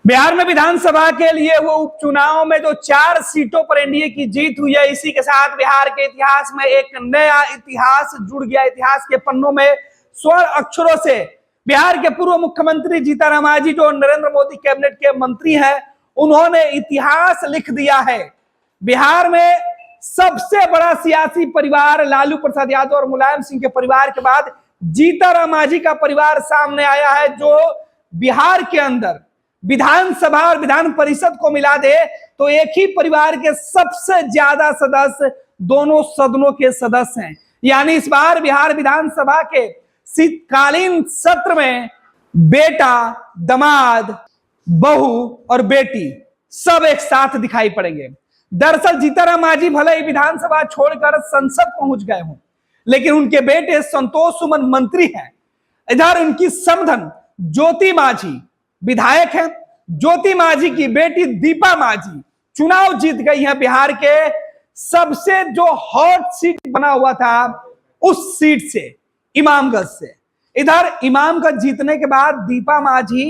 बिहार में विधानसभा के लिए वो उपचुनाव में जो 4 सीटों पर एनडीए की जीत हुई है, इसी के साथ बिहार के इतिहास में एक नया इतिहास जुड़ गया। इतिहास के पन्नों में स्वर्ण अक्षरों से बिहार के पूर्व मुख्यमंत्री जीतन मांझी, जो नरेंद्र मोदी कैबिनेट के मंत्री हैं, उन्होंने इतिहास लिख दिया है। बिहार में सबसे बड़ा सियासी परिवार लालू प्रसाद यादव और मुलायम सिंह के परिवार के बाद जीतन मांझी का परिवार सामने आया है, जो बिहार के अंदर विधानसभा और विधान परिषद को मिला दे तो एक ही परिवार के सबसे ज्यादा सदस्य दोनों सदनों के सदस्य हैं। यानी इस बार बिहार विधानसभा के शीतकालीन सत्र में बेटा, दामाद, बहू और बेटी सब एक साथ दिखाई पड़ेंगे। दरअसल जीतन मांझी भले ही विधानसभा छोड़कर संसद पहुंच गए हों, लेकिन उनके बेटे संतोष सुमन मंत्री हैं। इधर उनकी समधन ज्योति मांझी विधायक हैं। ज्योति मांझी की बेटी दीपा मांझी चुनाव जीत गई है। बिहार के सबसे जो हॉट सीट बना हुआ था उस सीट से, इमामगंज से। इधर इमामगंज जीतने के बाद दीपा मांझी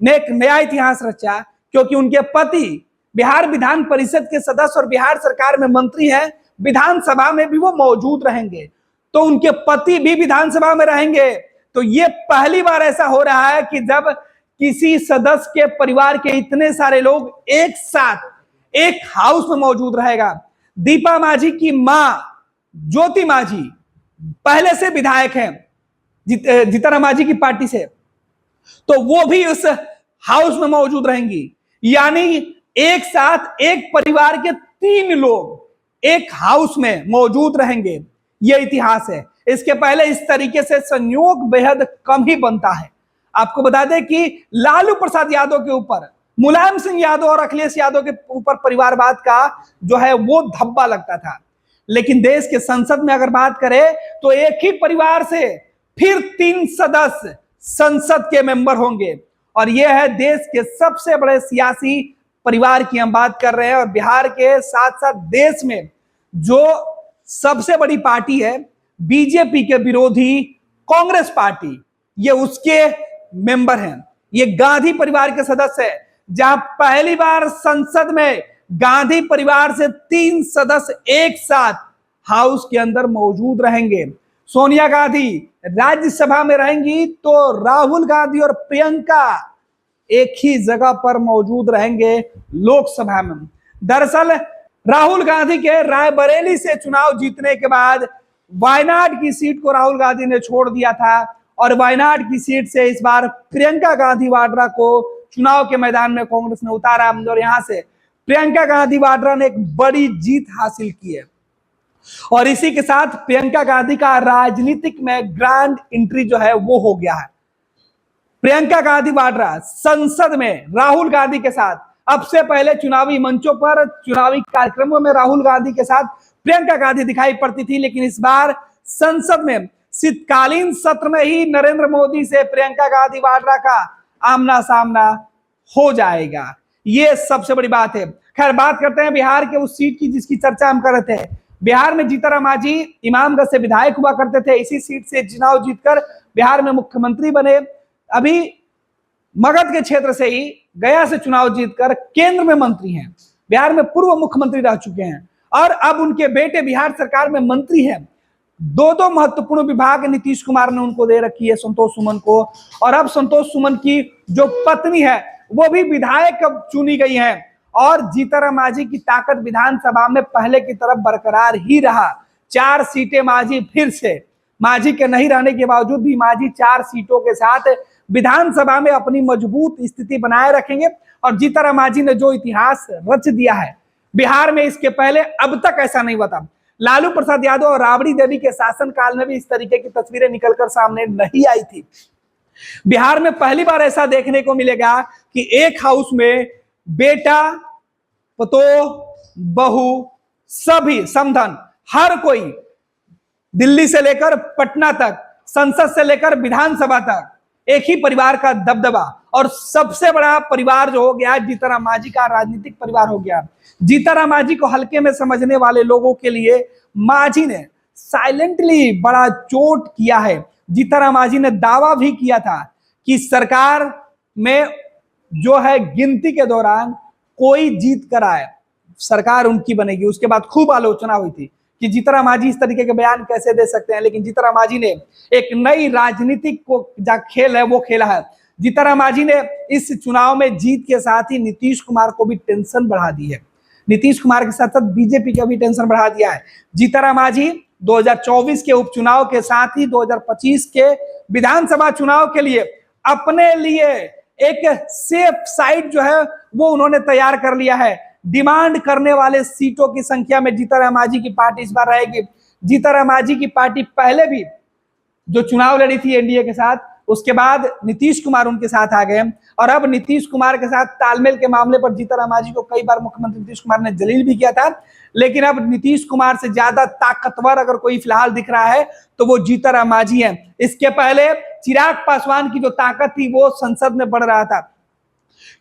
ने एक नया इतिहास रचा, क्योंकि उनके पति बिहार विधान परिषद के सदस्य और बिहार सरकार में मंत्री हैं। विधानसभा में भी वो मौजूद रहेंगे, तो उनके पति भी विधानसभा में रहेंगे। तो ये पहली बार ऐसा हो रहा है कि जब किसी सदस्य के परिवार के इतने सारे लोग एक साथ एक हाउस में मौजूद रहेगा। दीपा मांझी की मां ज्योति मांझी पहले से विधायक हैं जीतन मांझी की पार्टी से, तो वो भी उस हाउस में मौजूद रहेंगी। यानी एक साथ एक परिवार के 3 लोग एक हाउस में मौजूद रहेंगे। यह इतिहास है। इसके पहले इस तरीके से संयोग बेहद कम ही बनता है। आपको बता दें कि लालू प्रसाद यादव के ऊपर, मुलायम सिंह यादव और अखिलेश यादव के ऊपर परिवारवाद का जो है वो धब्बा लगता था, लेकिन देश के संसद में अगर बात करें तो एक ही परिवार से फिर 3 सदस्य संसद के मेंबर होंगे, और यह है देश के सबसे बड़े सियासी परिवार की हम बात कर रहे हैं। और बिहार के साथ साथ देश में जो सबसे बड़ी पार्टी है बीजेपी के विरोधी कांग्रेस पार्टी, ये उसके मेंबर हैं। ये गांधी परिवार के सदस्य हैं, जहां पहली बार संसद में गांधी परिवार से 3 सदस्य एक साथ हाउस के अंदर मौजूद रहेंगे। सोनिया गांधी राज्यसभा में रहेंगी तो राहुल गांधी और प्रियंका एक ही जगह पर मौजूद रहेंगे लोकसभा में। दरअसल राहुल गांधी के रायबरेली से चुनाव जीतने के बाद वायनाड की सीट को राहुल गांधी ने छोड़ दिया था, और वायनाड की सीट से इस बार प्रियंका गांधी वाड्रा को चुनाव के मैदान में कांग्रेस ने उतारा, और यहां से प्रियंका गांधी वाड्रा ने एक बड़ी जीत हासिल की है। और इसी के साथ प्रियंका गांधी का राजनीतिक में ग्रैंड एंट्री जो है वो हो गया है। प्रियंका गांधी वाड्रा संसद में राहुल गांधी के साथ, अब से पहले चुनावी मंचों पर, चुनावी कार्यक्रमों में राहुल गांधी के साथ प्रियंका गांधी दिखाई पड़ती थी, लेकिन इस बार संसद में शीतकालीन सत्र में ही नरेंद्र मोदी से प्रियंका गांधी वाड्रा का आमना सामना हो जाएगा। ये सबसे बड़ी बात है। खैर, बात करते हैं बिहार के उस सीट की जिसकी चर्चा हम कर रहे थे। बिहार में जीतन मांझी इमामगंज से विधायक हुआ करते थे। इसी सीट से चुनाव जीतकर बिहार में मुख्यमंत्री बने। अभी मगध के क्षेत्र से ही गया से चुनाव जीतकर केंद्र में मंत्री हैं। बिहार में पूर्व मुख्यमंत्री रह चुके हैं, और अब उनके बेटे बिहार सरकार में मंत्री हैं। 2 महत्वपूर्ण विभाग नीतीश कुमार ने उनको दे रखी है, संतोष सुमन को, और अब संतोष सुमन की जो पत्नी है वो भी विधायक चुनी गई है। और जीतन मांझी की ताकत विधानसभा में पहले की तरफ बरकरार ही रहा। 4 सीटें मांझी फिर से, मांझी के नहीं रहने के बावजूद भी मांझी 4 सीटों के साथ विधानसभा में अपनी मजबूत स्थिति बनाए रखेंगे। और जीतन मांझी ने जो इतिहास रच दिया है बिहार में, इसके पहले अब तक ऐसा नहीं हुआ था। लालू प्रसाद यादव और राबड़ी देवी के शासन काल में भी इस तरीके की तस्वीरें निकलकर सामने नहीं आई थी। बिहार में पहली बार ऐसा देखने को मिलेगा कि एक हाउस में बेटा, पतोह, बहू, सभी समधन, हर कोई, दिल्ली से लेकर पटना तक, संसद से लेकर विधानसभा तक एक ही परिवार का दबदबा। और सबसे बड़ा परिवार जो हो गया जीतन मांझी का राजनीतिक परिवार हो गया। जीतन मांझी को हल्के में समझने वाले लोगों के लिए मांझी ने साइलेंटली बड़ा चोट किया है। जीतन मांझी ने दावा भी किया था कि सरकार में जो है गिनती के दौरान कोई जीत कर आए, सरकार उनकी बनेगी। उसके बाद खूब आलोचना हुई थी कि जीतन मांझी इस तरीके के बयान कैसे दे सकते हैं, लेकिन जीतन मांझी ने एक नई राजनीतिक को जो खेल है वो खेला है। जीतन मांझी ने इस चुनाव में जीत के साथ ही नीतीश कुमार को भी टेंशन बढ़ा दी है, नीतीश कुमार के साथ साथ बीजेपी का भी टेंशन बढ़ा दिया है। जीतन मांझी 2024 के उपचुनाव के साथ ही 2025 के विधानसभा चुनाव के लिए अपने लिए एक सेफ साइड जो है वो उन्होंने तैयार कर लिया है। डिमांड करने वाले सीटों की संख्या में जीतन मांझी की पार्टी इस बार रहेगी। जीतन मांझी की पार्टी पहले भी जो चुनाव लड़ी थी एनडीए के साथ, उसके बाद नीतीश कुमार उनके साथ आ गए और अब नीतीश कुमार के साथ तालमेल के मामले पर जीतन मांझी को कई बार मुख्यमंत्री नीतीश कुमार ने जलील भी किया था, लेकिन अब नीतीश कुमार से ज्यादा ताकतवर अगर कोई फिलहाल दिख रहा है तो वो जीतन मांझी है। इसके पहले चिराग पासवान की जो ताकत थी वो संसद में बढ़ रहा था,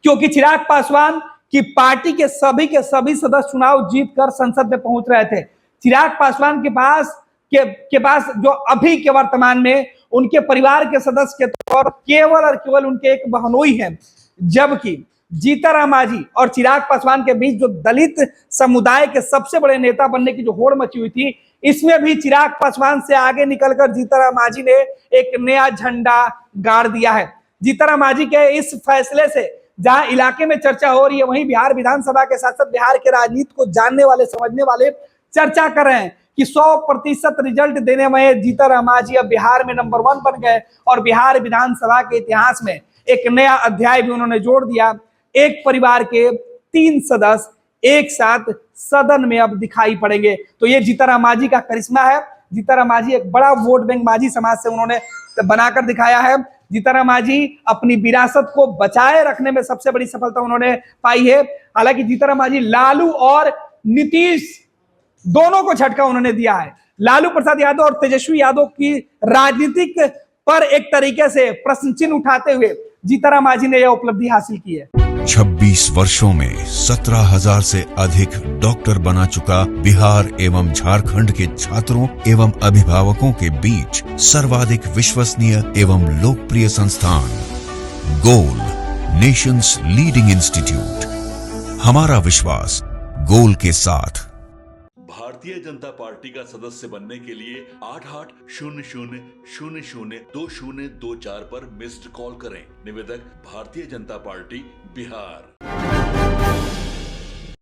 क्योंकि चिराग पासवान की पार्टी के सभी सदस्य चुनाव जीत कर संसद में पहुंच रहे थे। चिराग पासवान के पास जो अभी के वर्तमान में उनके परिवार के सदस्य के तौर केवल और केवल उनके एक बहनोई है, जबकि जीतन मांझी और चिराग पासवान के बीच जो दलित समुदाय के सबसे बड़े नेता बनने की जो होड़ मची हुई थी, इसमें भी चिराग पासवान से आगे निकलकर जीतन मांझी ने एक नया झंडा गाड़ दिया है। जीतन मांझी के इस फैसले से जहां इलाके में चर्चा हो रही है, वहीं बिहार विधानसभा के साथ साथ बिहार के राजनीति को जानने वाले समझने वाले चर्चा कर रहे हैं कि 100% रिजल्ट देने में जीतन मांझी अब बिहार में नंबर 1 बन गए और बिहार विधानसभा के इतिहास में एक नया अध्याय भी उन्होंने जोड़ दिया। एक परिवार के 3 सदस्य एक साथ सदन में अब दिखाई पड़ेंगे, तो ये जीतन मांझी का करिश्मा है। जीतन मांझी एक बड़ा वोट बैंक मांझी समाज से उन्होंने बनाकर दिखाया है। जीतन मांझी अपनी विरासत को बचाए रखने में सबसे बड़ी सफलता उन्होंने पाई है। हालांकि जीतन मांझी लालू और नीतीश दोनों को झटका उन्होंने दिया है। लालू प्रसाद यादव और तेजस्वी यादव की राजनीतिक पर एक तरीके से प्रश्न चिन्ह उठाते हुए जीतन मांझी ने यह उपलब्धि हासिल की है। 26 वर्षों में 17,000 से अधिक डॉक्टर बना चुका बिहार एवं झारखंड के छात्रों एवं अभिभावकों के बीच सर्वाधिक विश्वसनीय एवं लोकप्रिय संस्थान गोल, नेशंस लीडिंग इंस्टीट्यूट। हमारा विश्वास गोल के साथ। भारतीय जनता पार्टी का सदस्य बनने के लिए 8800002024 पर मिस्ड कॉल करें। निवेदक भारतीय जनता पार्टी बिहार।